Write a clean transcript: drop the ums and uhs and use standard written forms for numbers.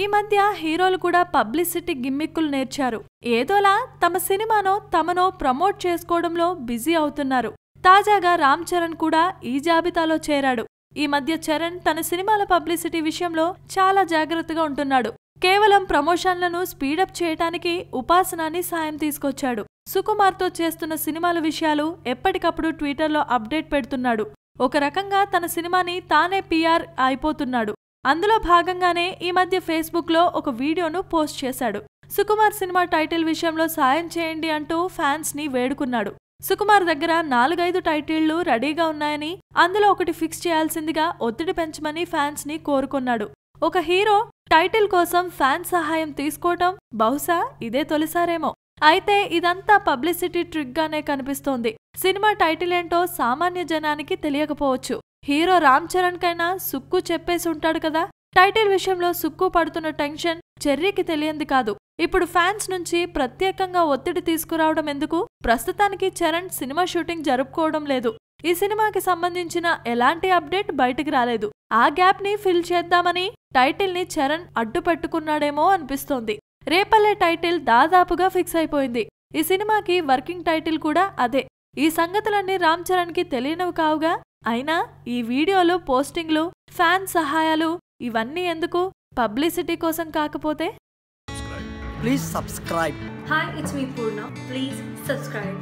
ఈ మధ్య హీరోలు కూడా పబ్లిసిటీ గిమ్మిక్కులు నేర్చారు. ఏదోలా తమ సినిమానో తమనో ప్రమోట్ చేసుకోవడంలో బిజీ అవుతున్నారు. తాజాగా రామ్ చరణ్ కూడా ఈ జాబితాలో చేరాడు. ఈ మధ్య చరణ్ తన సినిమాల పబ్లిసిటీ విషయంలో చాలా జాగ్రత్తగా ఉంటున్నాడు. కేవలం ప్రమోషన్లను స్పీడప్ చేయటానికి ఉపాసనాని సాయం తీసుకొచ్చాడు. సుకుమార్తో చేస్తున్న సినిమాల విషయాలు ఎప్పటికప్పుడు ట్విట్టర్లో అప్డేట్ పెడుతున్నాడు. ఒక రకంగా తన సినిమాని తానే PR అయిపోతున్నాడు. అందులో భాగంగానే ఈ మధ్య ఫేస్బుక్లో ఒక వీడియోను పోస్ట్ చేశాడు. సుకుమార్ సినిమా టైటిల్ విషయంలో సాయం చేయండి అంటూ ఫ్యాన్స్ని వేడుకున్నాడు. సుకుమార్ దగ్గర 4-5 టైటిళ్లు రెడీగా ఉన్నాయని, అందులో ఒకటి ఫిక్స్ చేయాల్సిందిగా ఒత్తిడి పెంచమని ఫ్యాన్స్ని కోరుకున్నాడు. ఒక హీరో టైటిల్ కోసం ఫ్యాన్ సహాయం తీసుకోవటం బహుశా ఇదే తొలిసారేమో. అయితే ఇదంతా పబ్లిసిటీ ట్రిక్ గానే కనిపిస్తోంది. సినిమా టైటిల్ ఏంటో సామాన్య జనానికి తెలియకపోవచ్చు. హీరో రామ్ చరణ్ కైనా సుక్కు చెప్పేసి ఉంటాడు కదా. టైటిల్ విషయంలో సుక్కు పడుతున్న టెన్షన్ చెర్రీకి తెలియంది కాదు. ఇప్పుడు ఫ్యాన్స్ నుంచి ప్రత్యేకంగా ఒత్తిడి తీసుకురావడం ఎందుకు? ప్రస్తుతానికి చరణ్ సినిమా షూటింగ్ జరుపుకోవడం లేదు. ఈ సినిమాకి సంబంధించిన ఎలాంటి అప్డేట్ బయటికి రాలేదు. ఆ గ్యాప్ ని ఫిల్ చేద్దామని టైటిల్ ని చరణ్ అడ్డు పెట్టుకున్నాడేమో అనిపిస్తోంది. రేపల్లె టైటిల్ దాదాపుగా ఫిక్స్ అయిపోయింది. ఈ సినిమాకి వర్కింగ్ టైటిల్ కూడా అదే. ఈ సంగతులన్నీ రామ్ చరణ్ కి తెలియనివి కావుగా. అయినా ఈ వీడియోలు, పోస్టింగ్లు, ఫ్యాన్ సహాయాలు ఇవన్నీ ఎందుకు? పబ్లిసిటీ కోసం కాకపోతే? Please subscribe. Hi, it's me Purna. Please subscribe.